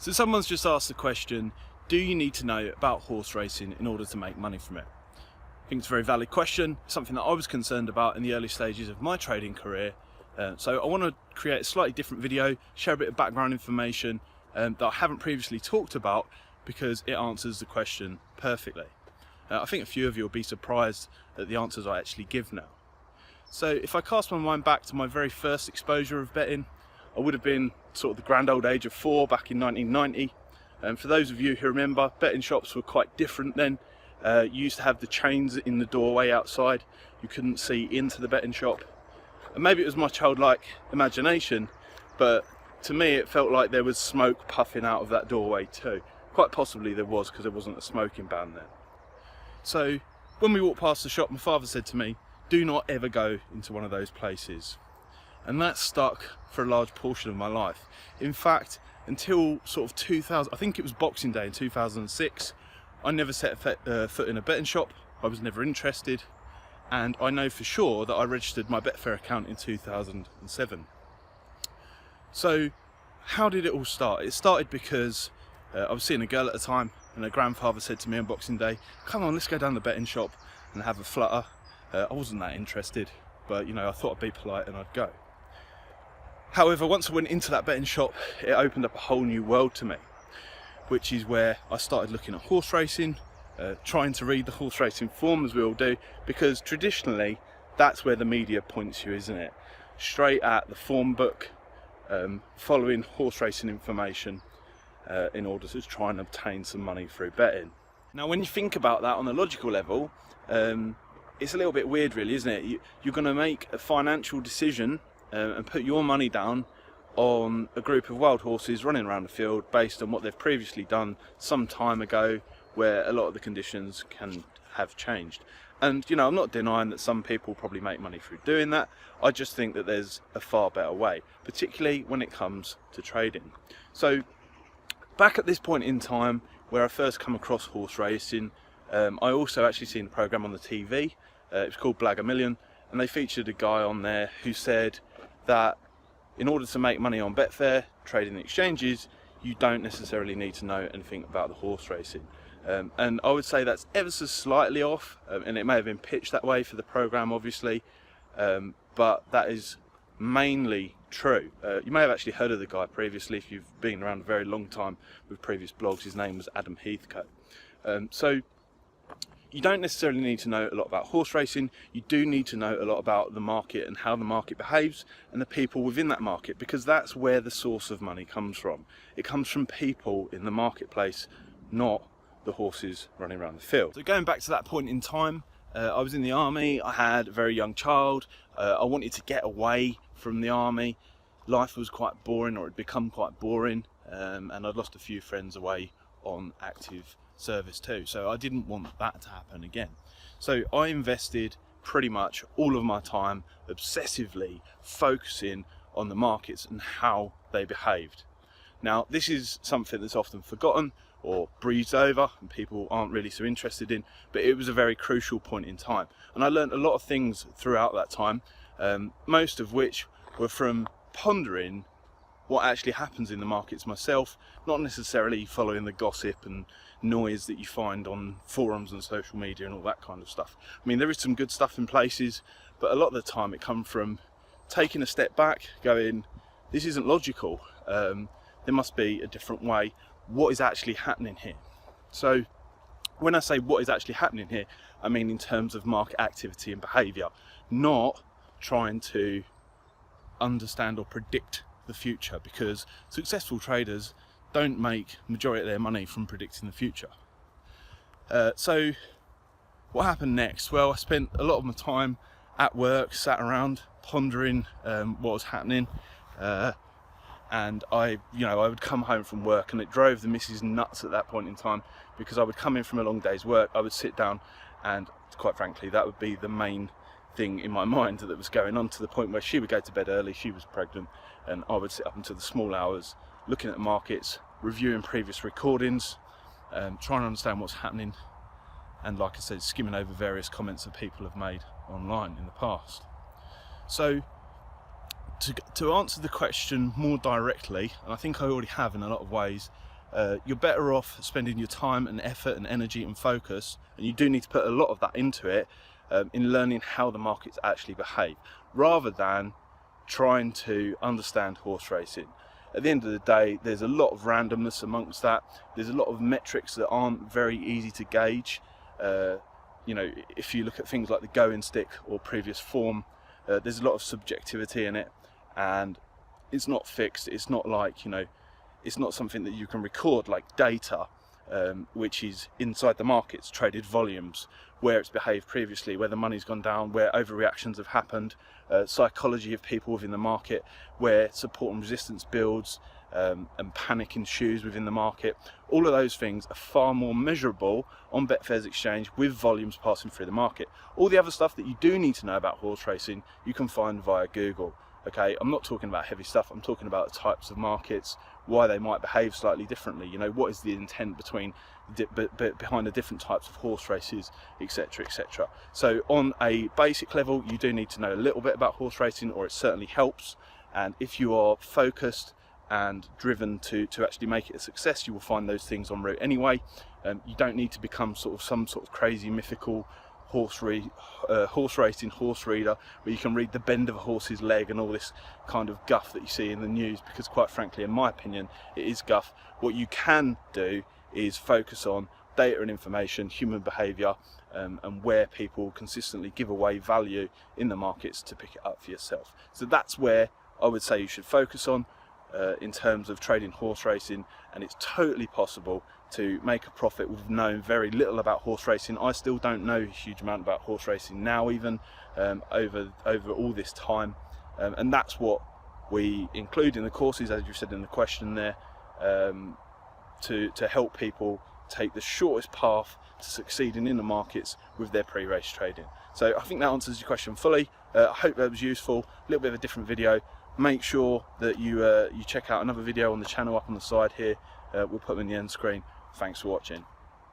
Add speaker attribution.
Speaker 1: So someone's just asked the question, do you need to know about horse racing in order to make money from it? I think it's a very valid question, something that I was concerned about in the early stages of my trading career. So I want to create a slightly different video, share a bit of background information that I haven't previously talked about because it answers the question perfectly. I think a few of you will be surprised at the answers I actually give now. So if I cast my mind back to my very first exposure of betting, I would have been sort of the grand old age of 4 back in 1990. And for those of you who remember, betting shops were quite different then. You used to have the chains in the doorway outside. You couldn't see into the betting shop. And maybe it was my childlike imagination, but to me it felt like there was smoke puffing out of that doorway too. Quite possibly there was, because there wasn't a smoking ban then. So when we walked past the shop, my father said to me, do not ever go into one of those places. And that stuck for a large portion of my life. In fact, until sort of 2000, I think it was Boxing Day in 2006, I never set a foot in a betting shop. I was never interested. And I know for sure that I registered my Betfair account in 2007. So how did it all start? It started because I was seeing a girl at the time, and her grandfather said to me on Boxing Day, come on, let's go down the betting shop and have a flutter. I wasn't that interested, but you know, I thought I'd be polite and I'd go. However, once I went into that betting shop, it opened up a whole new world to me, which is where I started looking at horse racing, trying to read the horse racing form, as we all do, because traditionally that's where the media points you, isn't it? Straight at the form book, following horse racing information in order to try and obtain some money through betting. Now when you think about that on a logical level, it's a little bit weird really, isn't it? You're going to make a financial decision and put your money down on a group of wild horses running around the field based on what they've previously done some time ago, where a lot of the conditions can have changed. And you know, I'm not denying that some people probably make money through doing that. I just think that there's a far better way, particularly when it comes to trading. So back at this point in time where I first come across horse racing, I also actually seen a program on the TV. It was called Blag a Million, and they featured a guy on there who said that in order to make money on Betfair, trading exchanges, you don't necessarily need to know anything about the horse racing. And I would say that's ever so slightly off, and it may have been pitched that way for the program obviously, but that is mainly true. You may have actually heard of the guy previously if you've been around a very long time with previous blogs. His name was Adam Heathcote. So you don't necessarily need to know a lot about horse racing. You do need to know a lot about the market and how the market behaves and the people within that market, because that's where the source of money comes from. It comes from people in the marketplace, not the horses running around the field. So going back to that point in time, I was in the army. I had a very young child. I wanted to get away from the army. Life was quite boring, or it had become quite boring, and I'd lost a few friends away on active service too, so I didn't want that to happen again. So I invested pretty much all of my time obsessively focusing on the markets and how they behaved. Now this is something that's often forgotten or breezed over and people aren't really so interested in, but it was a very crucial point in time, and I learned a lot of things throughout that time, most of which were from pondering what actually happens in the markets myself, not necessarily following the gossip and noise that you find on forums and social media and all that kind of stuff. I mean, there is some good stuff in places, but a lot of the time it comes from taking a step back, going, this isn't logical, there must be a different way. What is actually happening here? So when I say what is actually happening here, I mean in terms of market activity and behaviour, not trying to understand or predict the future, because successful traders don't make majority of their money from predicting the future. So what happened next? Well, I spent a lot of my time at work, sat around pondering what was happening, and I would come home from work, and it drove the missus nuts at that point in time, because I would come in from a long day's work, I would sit down, and quite frankly that would be the main thing in my mind that was going on, to the point where she would go to bed early, she was pregnant, and I would sit up until the small hours looking at the markets, reviewing previous recordings, trying to understand what's happening, and like I said, skimming over various comments that people have made online in the past. So to answer the question more directly, and I think I already have in a lot of ways, you're better off spending your time and effort and energy and focus, and you do need to put a lot of that into it, in learning how the markets actually behave, rather than trying to understand horse racing. At the end of the day, there's a lot of randomness amongst that. There's a lot of metrics that aren't very easy to gauge. You know, if you look at things like the going stick or previous form, there's a lot of subjectivity in it, and it's not fixed. It's not like, you know, it's not something that you can record like data, which is inside the markets, traded volumes, where it's behaved previously, where the money's gone down, where overreactions have happened, psychology of people within the market, where support and resistance builds, and panic ensues within the market. All of those things are far more measurable on Betfair's exchange with volumes passing through the market. All the other stuff that you do need to know about horse racing, you can find via Google. Okay, I'm not talking about heavy stuff, I'm talking about the types of markets, why they might behave slightly differently, you know, what is the intent behind the different types of horse races, etc, etc. So on a basic level, you do need to know a little bit about horse racing, or it certainly helps, and if you are focused and driven to actually make it a success, you will find those things en route anyway. You don't need to become some sort of crazy mythical horse racing horse reader where you can read the bend of a horse's leg and all this kind of guff that you see in the news, because quite frankly, in my opinion, it is guff. What you can do is focus on data and information, human behaviour, and where people consistently give away value in the markets to pick it up for yourself. So that's where I would say you should focus on in terms of trading horse racing, and it's totally possible to make a profit with knowing very little about horse racing. I still don't know a huge amount about horse racing now, even over all this time, and that's what we include in the courses, as you said in the question there, to help people take the shortest path to succeeding in the markets with their pre-race trading. So I think that answers your question fully. I hope that was useful. A little bit of a different video. Make sure that you check out another video on the channel up on the side here. We'll put them in the end screen. Thanks for watching.